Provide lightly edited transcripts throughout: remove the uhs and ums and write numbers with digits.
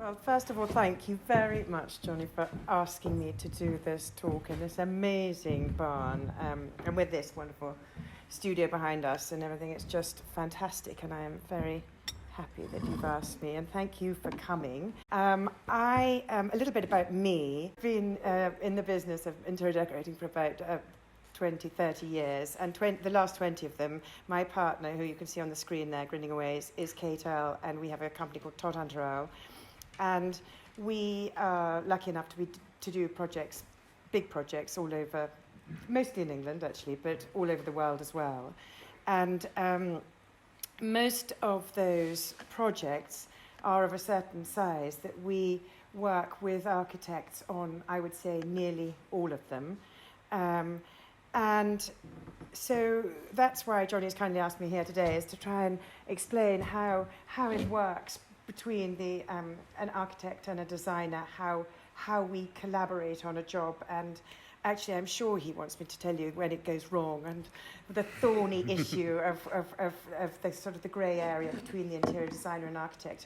Well, first of all, thank you very much, Johnny, for asking me to do this talk in this amazing barn and with this wonderful studio behind us and everything. It's just fantastic, and I am very happy that you've asked me, and thank you for coming. A little bit about me. I've been in the business of interior decorating for about 20, 30 years, and the last 20 of them, my partner, who you can see on the screen there grinning away, is Kate Earle, and we have a company called Todhunter Earle. And we are lucky enough to do projects, big projects all over, mostly in England actually, but all over the world as well. And most of those projects are of a certain size that we work with architects on, I would say, nearly all of them. And so that's why Johnny has kindly asked me here today, is to try and explain how it works between an architect and a designer, how we collaborate on a job. And actually, I'm sure he wants me to tell you when it goes wrong and the thorny issue of the sort of the grey area between the interior designer and architect.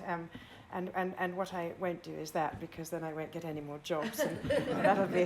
And what I won't do is that, because then I won't get any more jobs, and that'll be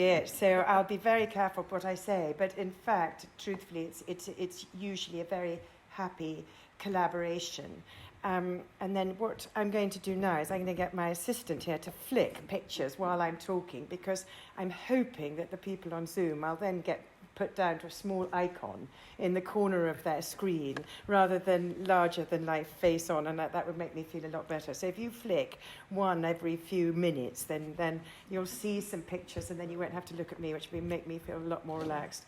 it. So I'll be very careful what I say. But in fact, truthfully, it's usually a very happy collaboration. And then what I'm going to do now is I'm going to get my assistant here to flick pictures while I'm talking, because I'm hoping that the people on Zoom, I'll then get put down to a small icon in the corner of their screen rather than larger than life face on, and that would make me feel a lot better. So if you flick one every few minutes, then you'll see some pictures, and then you won't have to look at me, which will make me feel a lot more relaxed.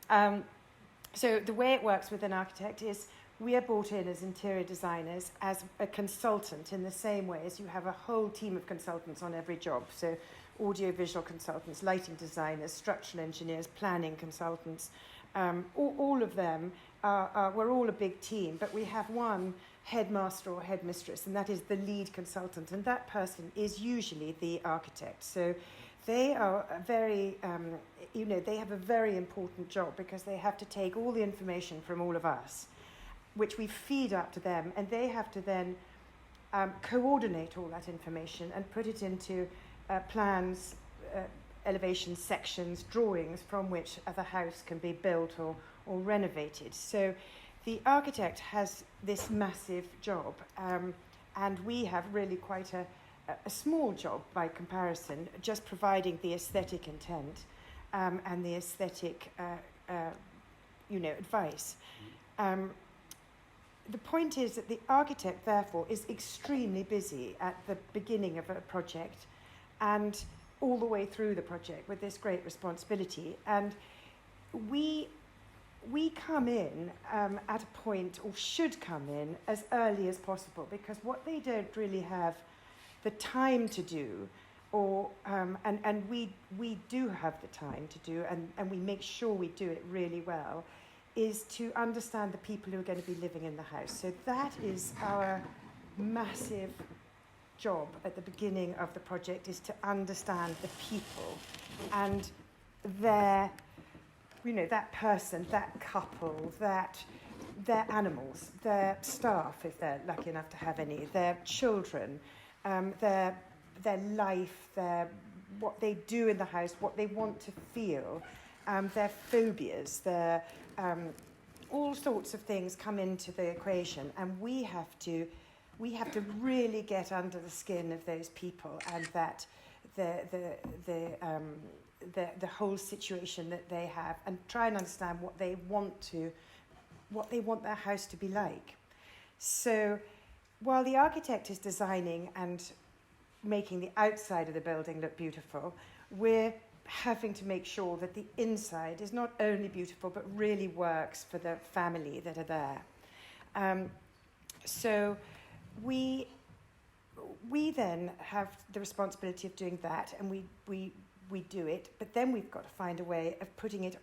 So the way it works with an architect is we are brought in as interior designers as a consultant, in the same way as you have a whole team of consultants on every job. So audio-visual consultants, lighting designers, structural engineers, planning consultants, all of them we're all a big team, but we have one headmaster or headmistress, and that is the lead consultant, and that person is usually the architect. So they are very, they have a very important job, because they have to take all the information from all of us, which we feed up to them, and they have to then coordinate all that information and put it into plans, elevations, sections, drawings from which the house can be built or renovated. So the architect has this massive job, and we have really quite a small job by comparison, just providing the aesthetic intent and the aesthetic advice. The point is that the architect, therefore, is extremely busy at the beginning of a project and all the way through the project with this great responsibility. And we come in at a point, or should come in, as early as possible, because what they don't really have the time to do, and we do have the time to do, and we make sure we do it really well, is to understand the people who are going to be living in the house. So that is our massive job at the beginning of the project, is to understand the people and their, that person, that couple, their animals, their staff, if they're lucky enough to have any, their children, their life, what they do in the house, what they want to feel, their phobias, their all sorts of things come into the equation, and we have to really get under the skin of those people, and that the whole situation that they have, and try and understand what they want their house to be like. So while the architect is designing and making the outside of the building look beautiful, we're having to make sure that the inside is not only beautiful but really works for the family that are there. So we then have the responsibility of doing that, and we do it, but then we've got to find a way of putting it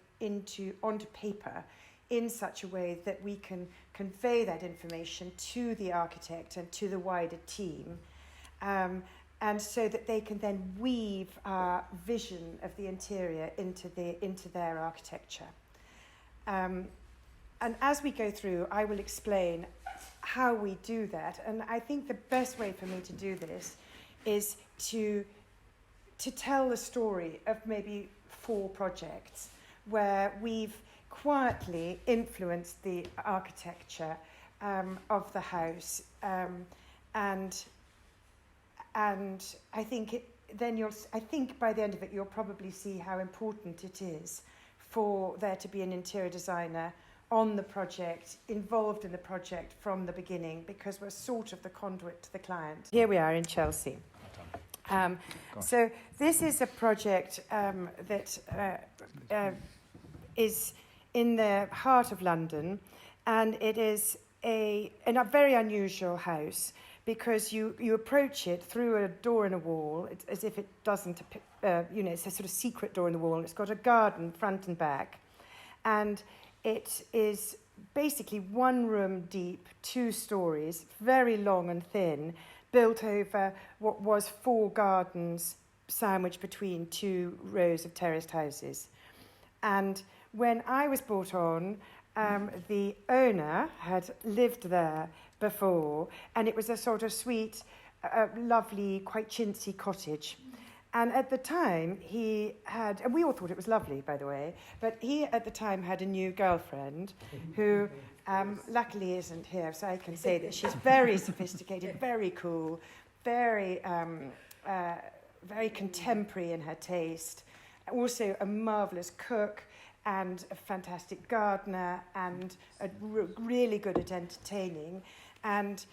onto paper in such a way that we can convey that information to the architect and to the wider team, and so that they can then weave our vision of the interior into their architecture. And as we go through, I will explain how we do that. And I think the best way for me to do this is to tell the story of maybe 4 projects where we've quietly influenced the architecture of the house, and I think I think by the end of it you'll probably see how important it is for there to be an interior designer on the project, involved in the project from the beginning, because we're sort of the conduit to the client. Here we are in Chelsea. So this is a project that is in the heart of London, and it is a very unusual house, because you approach it through a door in a wall. It's as if it doesn't, it's a sort of secret door in the wall, and it's got a garden front and back, and it is basically 1 room deep, 2 stories, very long and thin, built over what was 4 gardens sandwiched between 2 rows of terraced houses. And when I was brought on, the owner had lived there before, and it was a sort of sweet, lovely, quite chintzy cottage. And at the time, he had, and we all thought it was lovely, by the way, but he at the time had a new girlfriend who luckily isn't here, so I can say that she's very sophisticated, very cool, very contemporary in her taste, also a marvellous cook, and a fantastic gardener, and really good at entertaining. And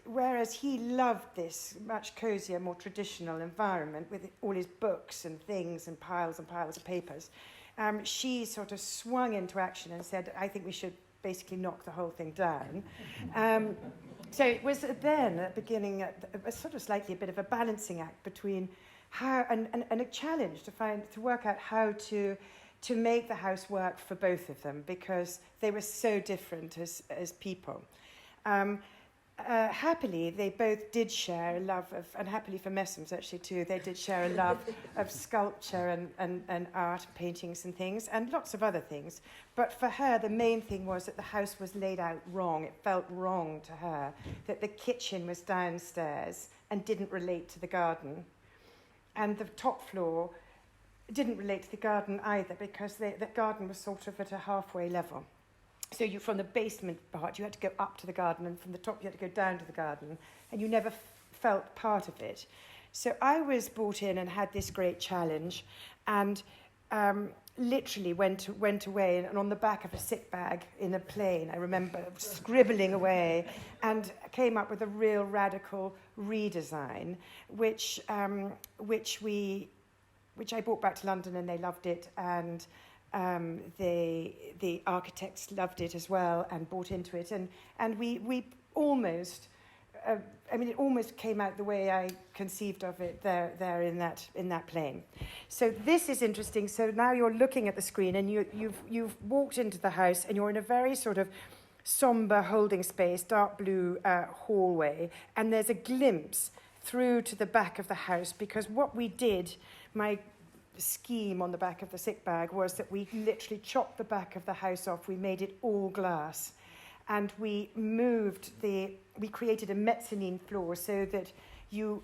whereas he loved this much cosier, more traditional environment with all his books and things and piles of papers, she sort of swung into action and said, I think we should basically knock the whole thing down. So it was then at the beginning a sort of slightly a bit of a balancing act between how, and a challenge to work out how to make the house work for both of them, because they were so different as people. Happily, they both did share a love of, and happily for Messums actually too, they did share a love of sculpture and art, paintings and things, and lots of other things. But for her, the main thing was that the house was laid out wrong. It felt wrong to her that the kitchen was downstairs and didn't relate to the garden. And the top floor didn't relate to the garden either, because the garden was sort of at a halfway level. So from the basement part, you had to go up to the garden, and from the top, you had to go down to the garden, and you never felt part of it. So I was brought in and had this great challenge, and literally went away, and on the back of a sick bag in a plane, I remember scribbling away, and came up with a real radical redesign, which I brought back to London, and they loved it, and the architects loved it as well and bought into it, and we almost, it almost came out the way I conceived of it there in that plane. So this is interesting. So now you're looking at the screen, and you've walked into the house, and you're in a very sort of somber holding space, dark blue hallway, and there's a glimpse through to the back of the house, because what we did, my scheme on the back of the sick bag, was that we literally chopped the back of the house off. We made it all glass, and we created a mezzanine floor so that you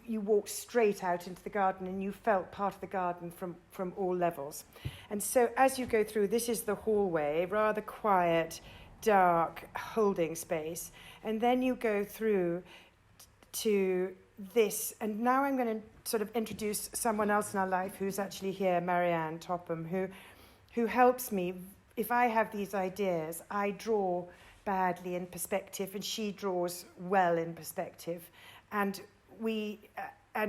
walked straight out into the garden, and you felt part of the garden from all levels. And so as you go through, this is the hallway, rather quiet, dark holding space, and then you go through to this, and now I'm going to sort of introduce someone else in our life who's actually here, Marianne Topham, who helps me. If I have these ideas, I draw badly in perspective, and she draws well in perspective, and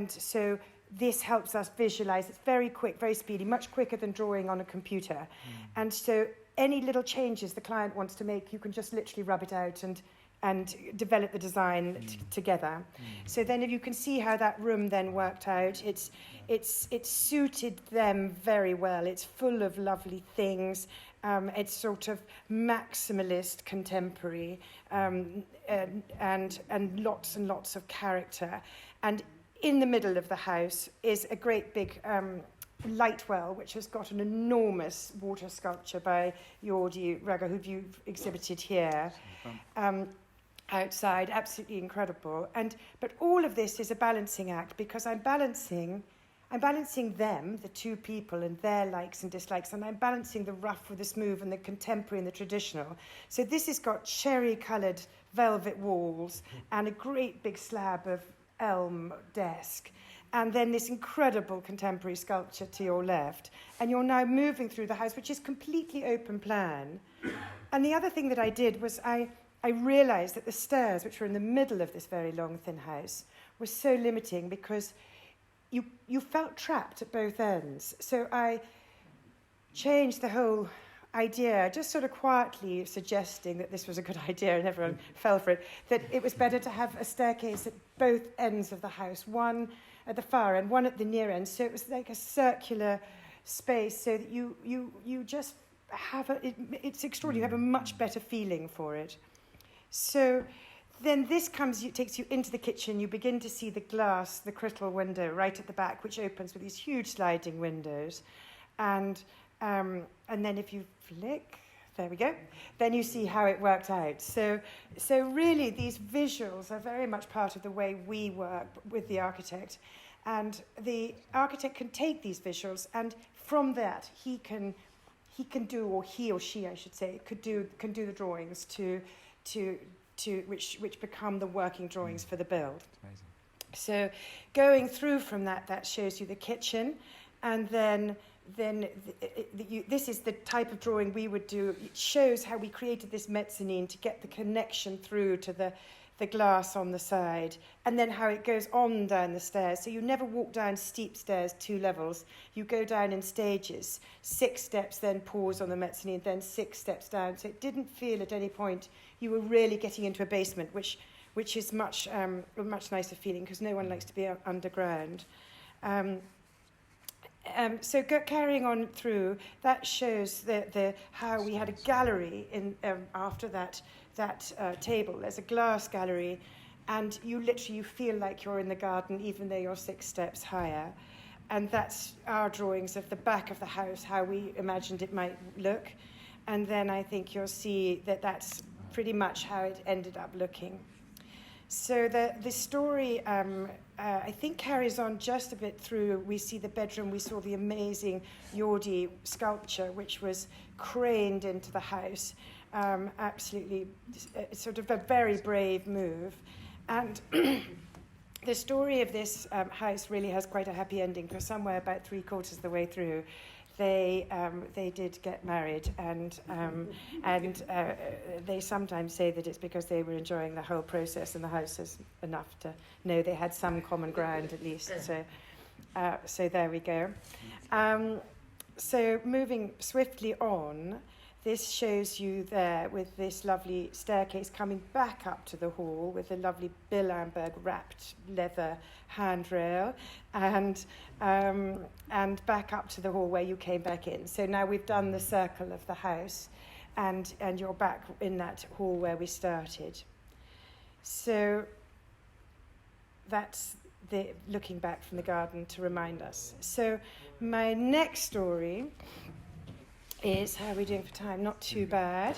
so this helps us visualize. It's very quick, very speedy, much quicker than drawing on a computer. And so any little changes the client wants to make, you can just literally rub it out and develop the design together. So then if you can see how that room then worked out, it's suited them very well. It's full of lovely things. It's sort of maximalist contemporary, and lots and lots of character. And in the middle of the house is a great big light well, which has got an enormous water sculpture by Jordi Raga, who you've exhibited here. outside, absolutely incredible. But all of this is a balancing act, because I'm balancing them, the two people, and their likes and dislikes, and I'm balancing the rough with the smooth and the contemporary and the traditional. So this has got cherry-coloured velvet walls and a great big slab of elm desk, and then this incredible contemporary sculpture to your left. And you're now moving through the house, which is completely open plan. And the other thing that I did was I realised that the stairs, which were in the middle of this very long, thin house, were so limiting, because you felt trapped at both ends. So I changed the whole idea, just sort of quietly suggesting that this was a good idea, and everyone fell for it, that it was better to have a staircase at both ends of the house, one at the far end, one at the near end. So it was like a circular space, so that you just have it's extraordinary. You have a much better feeling for it. So then this takes you into the kitchen. You begin to see the glass, the crystal window right at the back, which opens with these huge sliding windows. And then if you flick, there we go, then you see how it worked out. So really these visuals are very much part of the way we work with the architect. And the architect can take these visuals, and from that he can do, or he or she, I should say, can do the drawings which become the working drawings for the build. Amazing. So going through from that shows you the kitchen, and then this is the type of drawing we would do. It shows how we created this mezzanine to get the connection through to the glass on the side, and then how it goes on down the stairs. So you never walk down steep stairs 2 levels. You go down in stages, 6 steps, then pause on the mezzanine, then 6 steps down. So it didn't feel at any point you were really getting into a basement, which is a much nicer feeling, because no one likes to be underground. So carrying on through, that shows how we had a gallery in after that table. There's a glass gallery, and you feel like you're in the garden, even though you're 6 steps higher. And that's our drawings of the back of the house, how we imagined it might look. And then I think you'll see that that's pretty much how it ended up looking. So the story, I think, carries on just a bit through. We see the bedroom. We saw the amazing Yordi sculpture, which was craned into the house. Absolutely sort of a very brave move. And the story of this house really has quite a happy ending, because somewhere about 3/4 of the way through, they did get married, and they sometimes say that it's because they were enjoying the whole process, and the house is enough to know they had some common ground at least. So there we go. So moving swiftly on, this shows you there with this lovely staircase coming back up to the hall with a lovely Bill Amberg wrapped leather handrail, and back up to the hall where you came back in. So now we've done the circle of the house, and you're back in that hall where we started. So that's the looking back from the garden to remind us. So my next story is, how are we doing for time? Not too bad.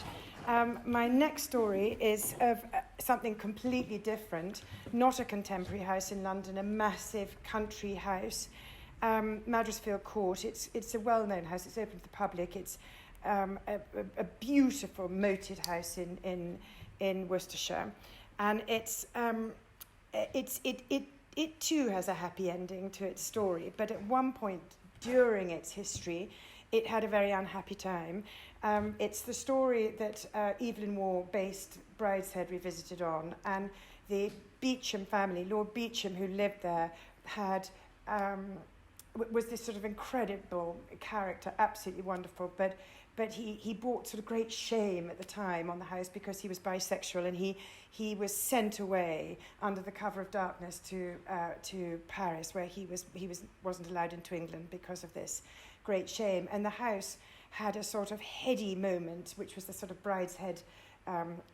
My next story is of something completely different, not a contemporary house in London, a massive country house, Madresfield Court. It's a well-known house. It's open to the public. It's a beautiful moated house in Worcestershire, and it too has a happy ending to its story. But at one point during its history, it had a very unhappy time. It's the story that Evelyn Waugh based Brideshead Revisited on, and the Beauchamp family, Lord Beauchamp, who lived there, was this sort of incredible character, absolutely wonderful, but he brought sort of great shame at the time on the house because he was bisexual, and he was sent away under the cover of darkness to Paris, where he wasn't allowed into England because of this great shame. And the house had a sort of heady moment, which was the sort of Brideshead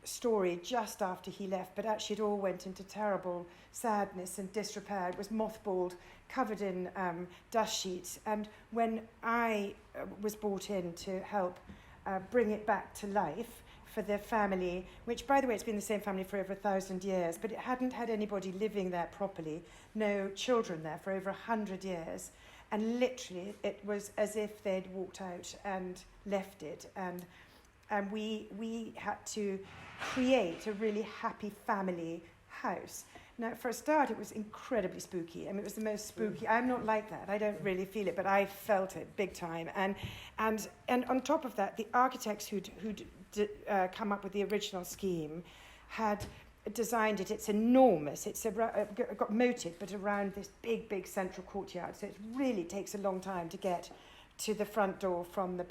story just after he left, but actually it all went into terrible sadness and disrepair. It was mothballed, covered in dust sheets, and when I was brought in to help bring it back to life for the family, which, by the way, it's been the same family for over 1,000 years, but it hadn't had anybody living there properly, no children there for over 100 years. And literally, it was as if they'd walked out and left it. And we had to create a really happy family house. Now, for a start, it was incredibly spooky. I mean, it was the most spooky. I'm not like that. I don't really feel it, but I felt it big time. And on top of that, the architects who'd come up with the original scheme had designed it. It's enormous. It's got moated, but around this big central courtyard. So it really takes a long time to get to the front door from the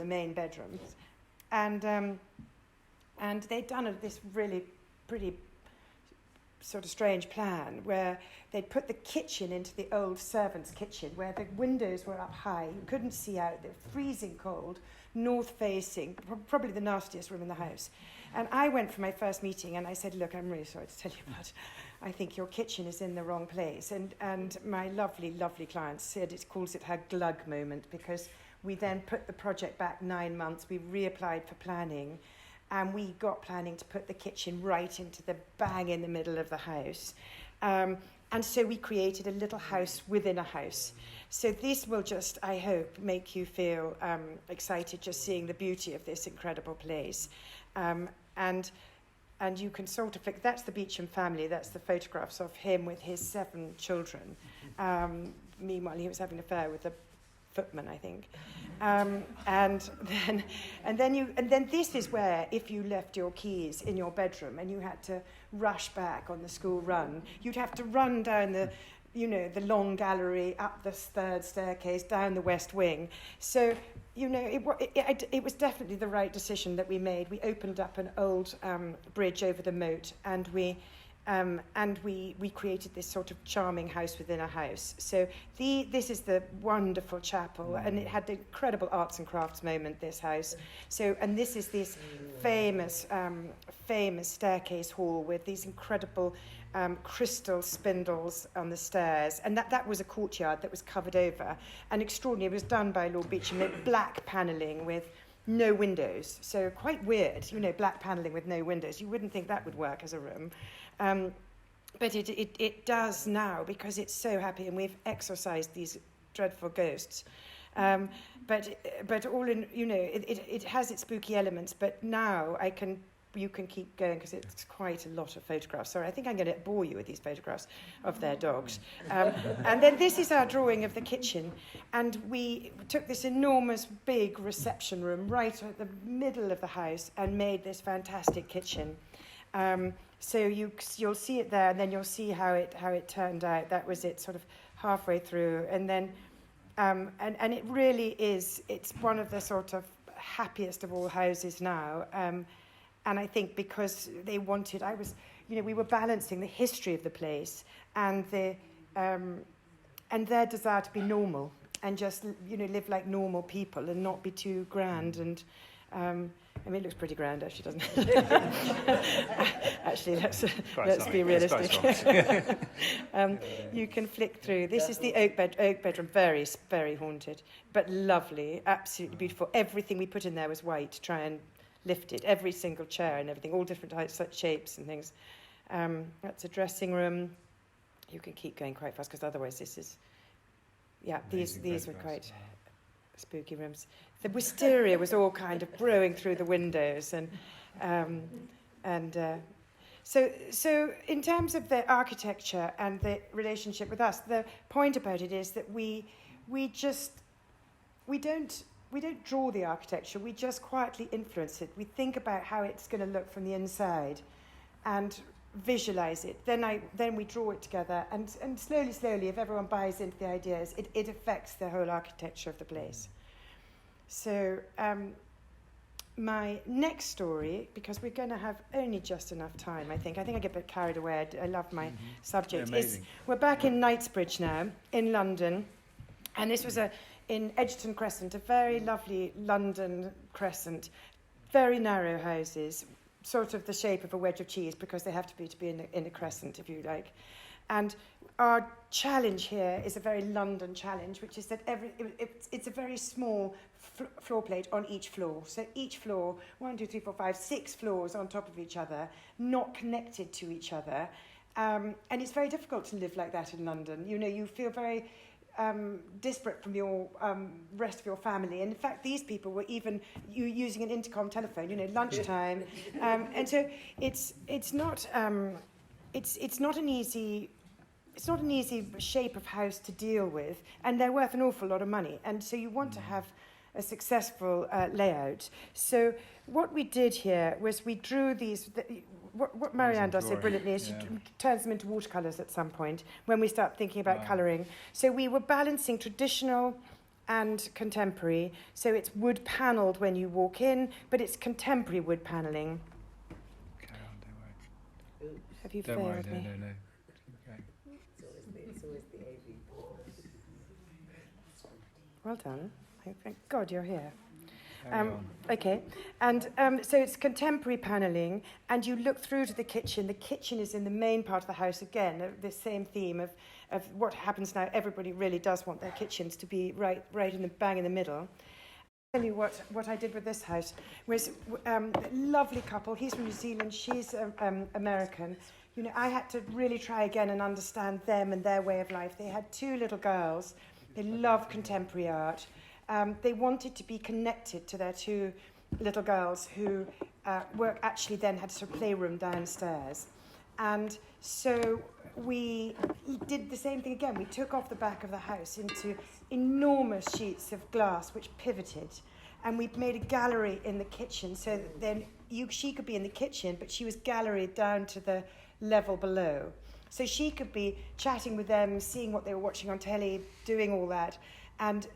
main bedroom. And they'd done this really pretty sort of strange plan where they'd put the kitchen into the old servants' kitchen where the windows were up high. You couldn't see out. They were freezing cold, north-facing, probably the nastiest room in the house. And I went for my first meeting and I said, look, I'm really sorry to tell you, but I think your kitchen is in the wrong place. And my lovely client said calls it her glug moment, because we then put the project back 9 months. We reapplied for planning. And we got planning to put the kitchen right into the bang in the middle of the house. And so we created a little house within a house. So this will just, I hope, make you feel excited just seeing the beauty of this incredible place. And you can sort of, that's the Beecham family, that's the photographs of him with his 7 children. Meanwhile, he was having an affair with the footman, I think. And then this is where, if you left your keys in your bedroom and you had to rush back on the school run, you'd have to run down the long gallery, up the 3rd staircase, down the west wing. So, it was definitely the right decision that we made. We opened up an old bridge over the moat, and we created this sort of charming house within a house. So this is the wonderful chapel, and it had the incredible arts and crafts moment, this house. So, and this is this famous staircase hall with these incredible crystal spindles on the stairs. And that was a courtyard that was covered over. And extraordinary, it was done by Lord Beecham, black panelling with no windows. So quite weird, black panelling with no windows. You wouldn't think that would work as a room. But it does now, because it's so happy, and we've exorcised these dreadful ghosts. But all in, it has its spooky elements. But now you can keep going, because it's quite a lot of photographs. Sorry, I think I'm going to bore you with these photographs of their dogs. And then this is our drawing of the kitchen. And we took this enormous big reception room right at the middle of the house and made this fantastic kitchen. So you'll see it there, and then you'll see how it turned out. That was it, sort of halfway through, and then and it really is. It's one of the sort of happiest of all houses now. And I think because they wanted, we were balancing the history of the place and and their desire to be normal and just live like normal people and not be too grand. And it looks pretty grand, actually, doesn't it? Actually, let's be realistic. You can flick through. This is the oak bedroom, very, very haunted, but lovely, absolutely beautiful. Everything we put in there was white to try and lift it. Every single chair and everything, all different types, shapes and things. That's a dressing room. You can keep going quite fast, because otherwise this is... Yeah, these were quite spooky rooms. The wisteria was all kind of growing through the windows, so in terms of the architecture and the relationship with us, the point about it is that we don't draw the architecture. We just quietly influence it. We think about how it's going to look from the inside, and visualize it. Then we draw it together, and slowly, if everyone buys into the ideas, it affects the whole architecture of the place. So my next story, because we're going to have only just enough time, I think I get a bit carried away. I love my subject. We're back in Knightsbridge now, in London, and this was in Edgerton Crescent, a very lovely London crescent, very narrow houses, sort of the shape of a wedge of cheese because they have to be in a crescent, if you like. And our challenge here is a very London challenge, which is that it's a very small floor plate on each floor. So each floor, 1, 2, 3, 4, 5, 6 floors on top of each other, not connected to each other. And it's very difficult to live like that in London. You know, you feel very disparate from your rest of your family. And in fact, these people were even using an intercom telephone, you know, lunchtime. And so it's not an easy shape of house to deal with, and they're worth an awful lot of money. And so you want to have a successful layout. So what we did here was we drew these. What Marianne does so brilliantly is she turns them into watercolours at some point when we start thinking about colouring. So we were balancing traditional and contemporary. So it's wood panelled when you walk in, but it's contemporary wood panelling. Carry on, don't worry. Have you Don't failed worry, me? no. Okay. It's always the AV. Well done. Thank God you're here. Carry on. Okay, and so it's contemporary panelling, and you look through to the kitchen. The kitchen is in the main part of the house again. The same theme of what happens now. Everybody really does want their kitchens to be right in the bang in the middle. I'll tell you what I did with this house was a lovely couple. He's from New Zealand. She's American. You know, I had to really try again and understand them and their way of life. They had 2 little girls. They love contemporary art. They wanted to be connected to their 2 little girls who actually then had a playroom downstairs. And so we did the same thing again. We took off the back of the house into enormous sheets of glass which pivoted. And we made a gallery in the kitchen so that then she could be in the kitchen, but she was galleried down to the level below. So she could be chatting with them, seeing what they were watching on telly, doing all that. And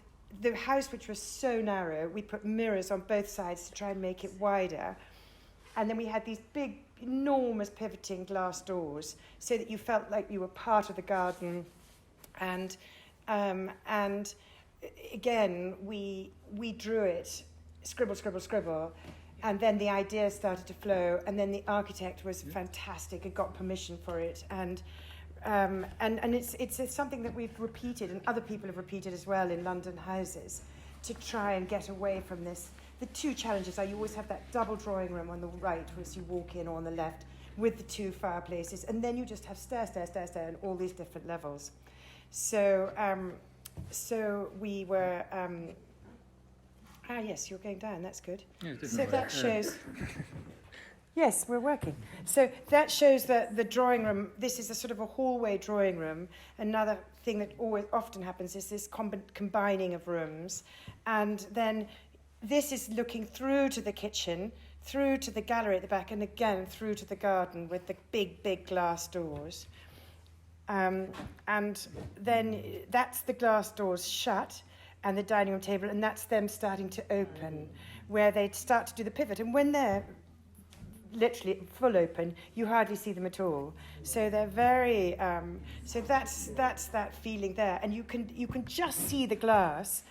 the house, which was so narrow, we put mirrors on both sides to try and make it wider. And then we had these big, enormous pivoting glass doors so that you felt like you were part of the garden. And again, we drew it, scribble. And then the ideas started to flow. And then the architect was fantastic and got permission for it. And it's something that we've repeated, and other people have repeated as well in London houses, to try and get away from this. The 2 challenges are you always have that double drawing room on the right as you walk in, or on the left, with the 2 fireplaces, and then you just have stairs, and all these different levels. So we were. Yes, you're going down. That's good. Yeah, so that shows. Yes, we're working. So that shows that the drawing room, this is a sort of a hallway drawing room. Another thing that often happens is this combining of rooms. And then this is looking through to the kitchen, through to the gallery at the back, and again through to the garden with the big glass doors. And then that's the glass doors shut and the dining room table, and that's them starting to open, where they start to do the pivot. And when they're literally full open, you hardly see them at all. So they're very. So that's that feeling there, and you can just see the glass,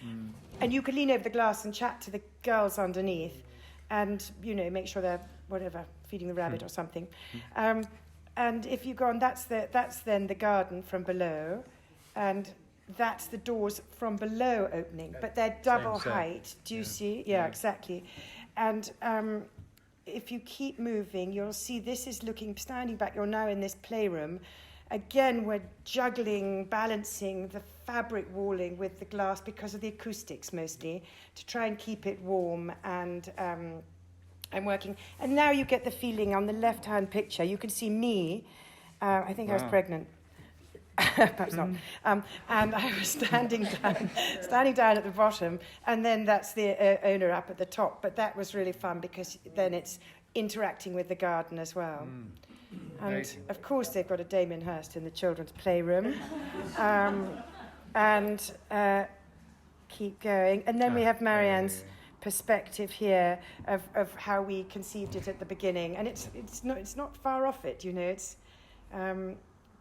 and you can lean over the glass and chat to the girls underneath, and make sure they're feeding the rabbit or something. And if you go on, that's then the garden from below, and that's the doors from below opening, but they're double height. Do you see? Yeah, exactly. And if you keep moving, you'll see this is standing back. You're now in this playroom. Again, we're juggling, balancing the fabric walling with the glass because of the acoustics mostly, to try and keep it warm and working. And now you get the feeling on the left-hand picture. You can see me. I think I was pregnant. Perhaps not. And I was standing down at the bottom, and then that's the owner up at the top. But that was really fun because then it's interacting with the garden as well. And Amazing. of course they've got a Damien Hirst in the children's playroom. Keep going. And then we have Marianne's perspective here of how we conceived it at the beginning. And it's not far off it, it's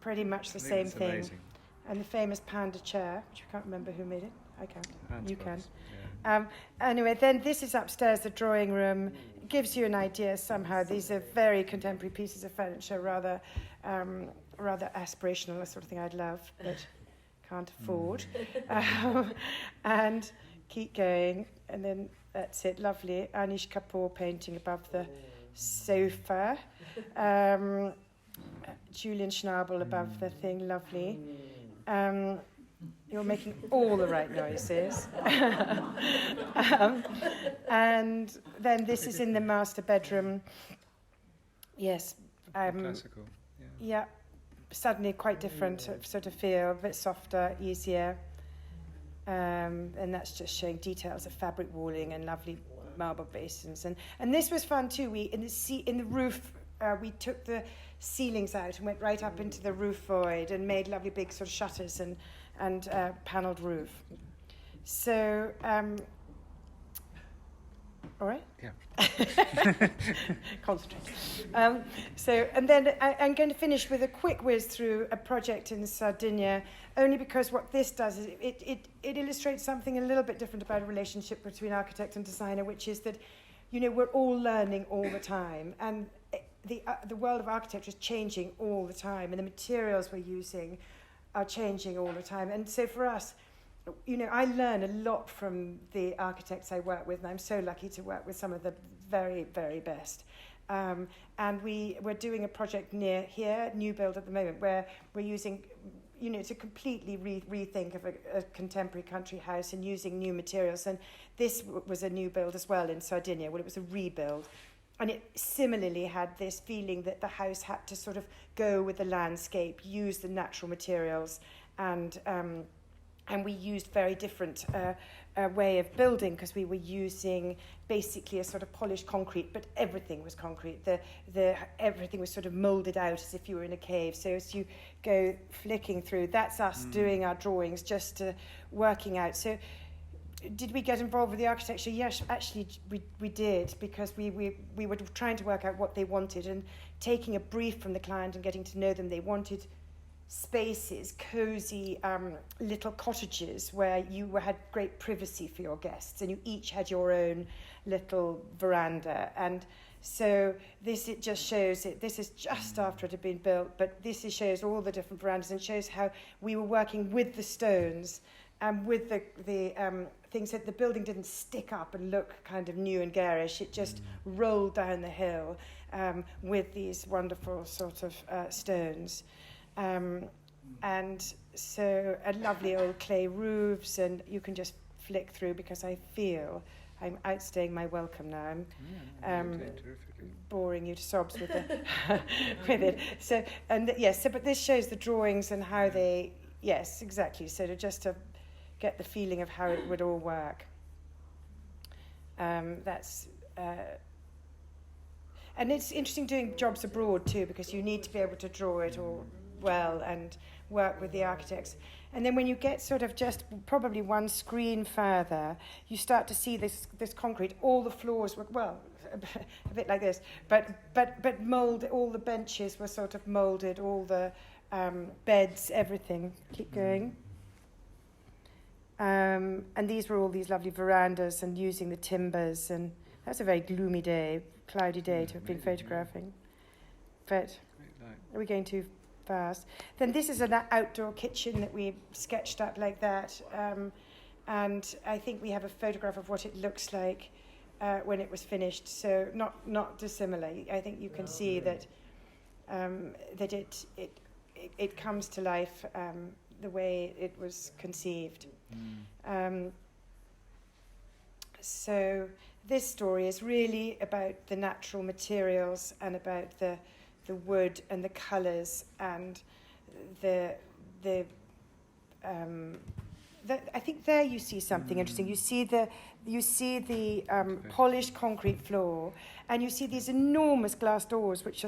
pretty much the same thing. Amazing. And the famous panda chair, which I can't remember who made it. I can't. Hands You crossed. can. Anyway, then this is upstairs, the drawing room. gives you an idea somehow. These are very contemporary pieces of furniture, rather aspirational, the sort of thing I'd love, but can't afford. And keep going, and then that's it, lovely. Anish Kapoor painting above the sofa. Julian Schnabel above the thing, lovely. You're making all the right noises. And then this is in the master bedroom. Yes. Classical. Yeah, suddenly quite different sort of feel, a bit softer, easier. And that's just showing details of fabric walling and lovely marble basins. And this was fun too. We in the roof, we took the ceilings out and went right up into the roof void and made lovely big sort of shutters and panelled roof. So, all right? Yeah. Concentrate. And then I'm going to finish with a quick whiz through a project in Sardinia, only because what this does is it illustrates something a little bit different about a relationship between architect and designer, which is that, we're all learning all the time, and the world of architecture is changing all the time, and the materials we're using are changing all the time. And so for us, I learn a lot from the architects I work with, and I'm so lucky to work with some of the very, very best. And we're doing a project near here, new build at the moment, where we're using, to completely rethink of a contemporary country house and using new materials. And this was a new build as well in Sardinia. Well, it was a rebuild. And it similarly had this feeling that the house had to sort of go with the landscape, use the natural materials, and we used very different way of building, because we were using basically a sort of polished concrete, but everything was concrete. Everything was sort of moulded out as if you were in a cave. So as you go flicking through, that's us doing our drawings, just working out. So did we get involved with the architecture? Yes, actually we did, because we were trying to work out what they wanted and taking a brief from the client and getting to know them. They wanted spaces, cosy little cottages where you had great privacy for your guests, and you each had your own little veranda. And so it just shows it. This is just after it had been built, but shows all the different verandas and shows how we were working with the stones and with the things that the building didn't stick up and look kind of new and garish. It just rolled down the hill with these wonderful sort of stones. And so a lovely old clay roofs, and you can just flick through, because I feel I'm outstaying my welcome now. I'm boring you to sobs with with it. So but this shows the drawings and how they, yes, exactly. So just to get the feeling of how it would all work. And it's interesting doing jobs abroad too, because you need to be able to draw it all well and work with the architects. And then when you get sort of just probably one screen further, you start to see this concrete. All the floors were, well, a bit like this, but mould. All the benches were sort of moulded, all the beds, everything. Keep going. And these were all these lovely verandas and using the timbers, and that's a very gloomy day, cloudy day to have been photographing. But are we going too fast? Then this is an outdoor kitchen that we sketched up like that, and I think we have a photograph of what it looks like when it was finished. So not dissimilar. I think you can see that that it comes to life the way it was conceived. So this story is really about the natural materials and about the wood and the colours and the I think there you see something interesting. You see the polished concrete floor, and you see these enormous glass doors which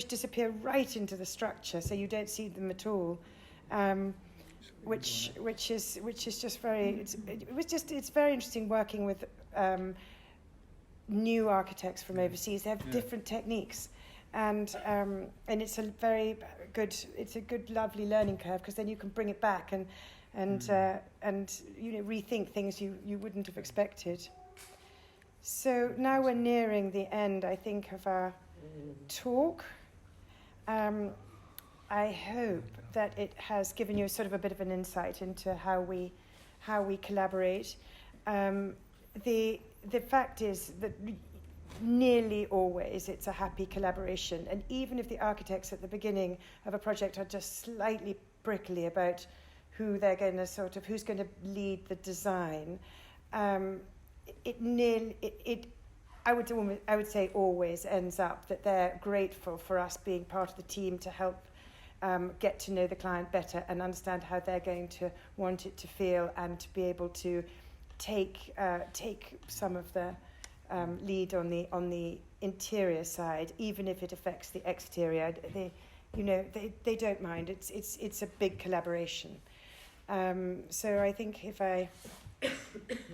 disappear right into the structure, so you don't see them at all. Which is just very. It's very interesting working with new architects from overseas. They have different techniques, and it's a very good. It's a good, lovely learning curve, because then you can bring it back and rethink things you wouldn't have expected. So now we're nearing the end, I think, of our talk. I hope that it has given you sort of a bit of an insight into how we collaborate. The fact is that nearly always it's a happy collaboration, and even if the architects at the beginning of a project are just slightly prickly about who they're going to who's going to lead the design, I would say always ends up that they're grateful for us being part of the team to help get to know the client better and understand how they're going to want it to feel, and to be able to take some of the lead on the interior side, even if it affects the exterior. They don't mind. It's a big collaboration. So I think if I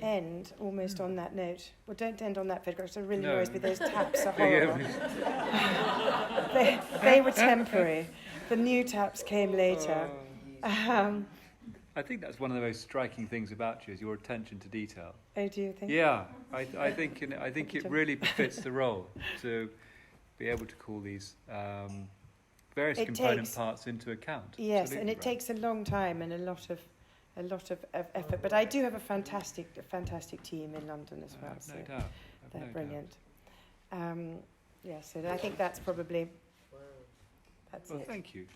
end almost on that note. Well, don't end on that photograph. It really annoys me. Those taps are horrible. they were temporary. The new taps came later. I think that's one of the most striking things about you, is your attention to detail. Oh, do you think? Yeah, I think it really fits the role to be able to call these various component parts into account. Yes, Absolutely and it takes a long time and a lot of effort. But I do have a fantastic team in London as well. No doubt. They're brilliant. So I think that's probably that's it. Thank you.